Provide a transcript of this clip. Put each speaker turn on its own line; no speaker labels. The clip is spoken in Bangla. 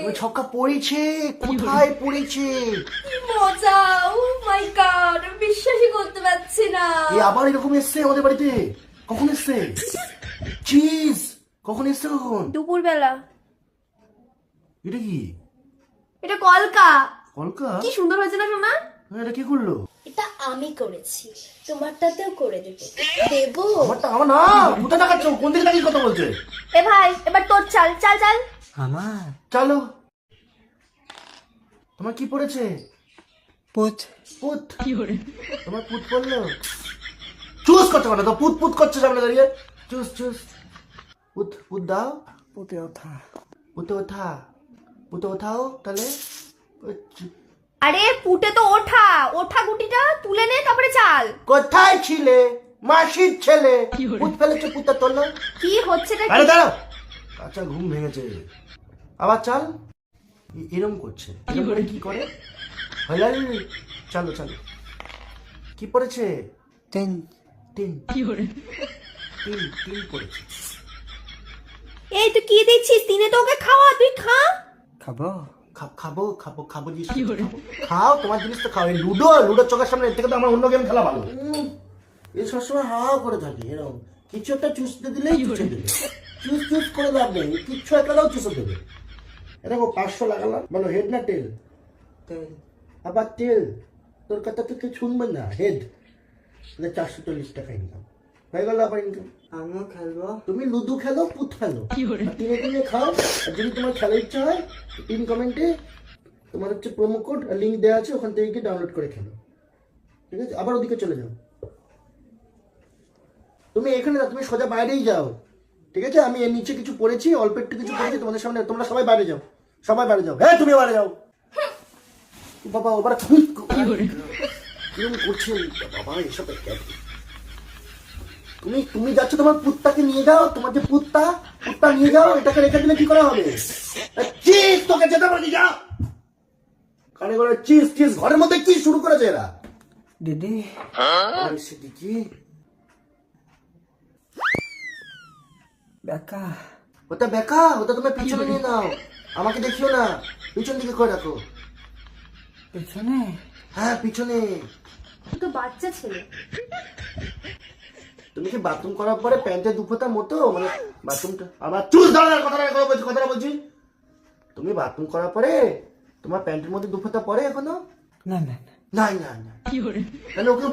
ওই ছক্কা পড়েছে, কোথায় পড়েছে?
কি মজা! ও মাই গড, আমি বিশ্বাসই করতে পারছি না।
এই আবার এরকম এসছে আমাদের বাড়িতে? কখন এসছে? চিজ কখন এসছে? কখন?
দুপুরবেলা।
এটা কি?
এটা কলকা।
কলকা?
কি সুন্দর হয়েছে না সোনা?
এটা কি করলো?
এটা আমি করেছি, তোমারটাতেও করে দেবো। দেবো?
আমারটা আমার না, কোথায় দেখাচ্ছ? কোন দিকে তাকিয়ে কথা বলছে?
এ ভাই, এবার তোর চাল চাল চাল।
আমার
চলো। তোমার কি পড়েছে?
পুত
পুত। তোমার পুত পড়লো? চুজ করতে পারো তো, পুত পুত করছে সামনে দাঁড়িয়ে। Choose choose. পুত পুত দাও।
পুতে ওঠা
পুতে ওঠা। পুতে ওঠাও তাহলে।
আরে পুটে তো ওঠা, ওঠা গুটিটা তুলে নে তারপরে চাল।
কোথায় ছিলে মাসির ছেলে? পুত ফেলেছে, পুতটা তোলো।
কি হচ্ছে রে?
আরে দাঁড়াও, আচ্ছা ঘুম ভেঙেছে। আবার চাল। এরম করছে, এরম করে কি করে? হলাল। চলো চলো। কি পড়েছে?
তিন
তিন। তিন তিন পড়েছে।
এই তুই কি দিচ্ছিস? তিনে তো ওকে খাওয়া, তুই খা।
খাবো
খাবো খাবো খাবো জিনিস খাবো। খাও, তোমার জিনিস তো খাও। এই লুডো লুডোর চোখের সামনে, এর থেকে তো আমার অন্য গেম খেলা ভালো। এই সবসময় হা করে থাকে এরকম। কিছু একটা চুষতে দিলেই চুষে দেবে। চুষ চুষ করে লাভ নেই, কিচ্ছু একটাও চুষে দেবে। এরকম 500 লাগালাম, বলো হেড না টেল?
তেল
আবার টেল। তোর কথা তো কেউ শুনবে না। হেড 440 টাকা ইনকাম হয়ে গেল। আবার ইনকাম।
আমিও খেলবো।
তুমি লুডো খেলো, পুত খেলো, তিনে তিনে খাও। আর যদি তোমার খেলার ইচ্ছা হয়, পিন কমেন্টে তোমার হচ্ছে প্রোমো কোড আর লিঙ্ক দেওয়া আছে, ওখান থেকে গিয়ে ডাউনলোড করে খেলো। ঠিক আছে? আবার ওদিকে চলে যাও। তুমি এখানে না, তুমি সোজা বাইরেই যাও। ঠিক আছে? আমি এর নিচে কিছু পড়েছি, অল্প একটু কিছু পড়েছি তোমাদের সামনে। তোমরা সবাই বাইরে যাও, সবাই বাইরে যাও। হ্যাঁ তুমি বাইরে যাও। বাবা ওবার কিরম করছে বাবা এসব? তুমি তুমি যাচ্ছ, তোমার পুত্তাকে নিয়ে যাও। তোমার যে পুত্তা নিয়ে যাও। এটাকে রেখে দিলে কি করা হবে? চিজ তোকে যেতে পারি, যাও। কানে করে চিজ চিজ। ঘরের মধ্যে কি শুরু করেছে এরা?
দিদি
দিদি
বেকা
ওটা বেকা, ওটা তুমি পিছনে নিয়ে নাও। আমাকে দেখিও না, পিছন দিকে করে রাখো।
পেছনে
হ্যাঁ পিছনে।
তুই তো বাচ্চা ছেলে।
তুমি কি বাথরুম করার পরে প্যান্টের দুফোতা মতো, মানে বাথরুমটা আবার চুল দাঁড়ানোর কথাটা বলছি। তুমি বাথরুম করার পরে তোমার প্যান্টের মধ্যে দুফোতা পরে এখনো?
না না না
নাই না না। তাহলে ওকে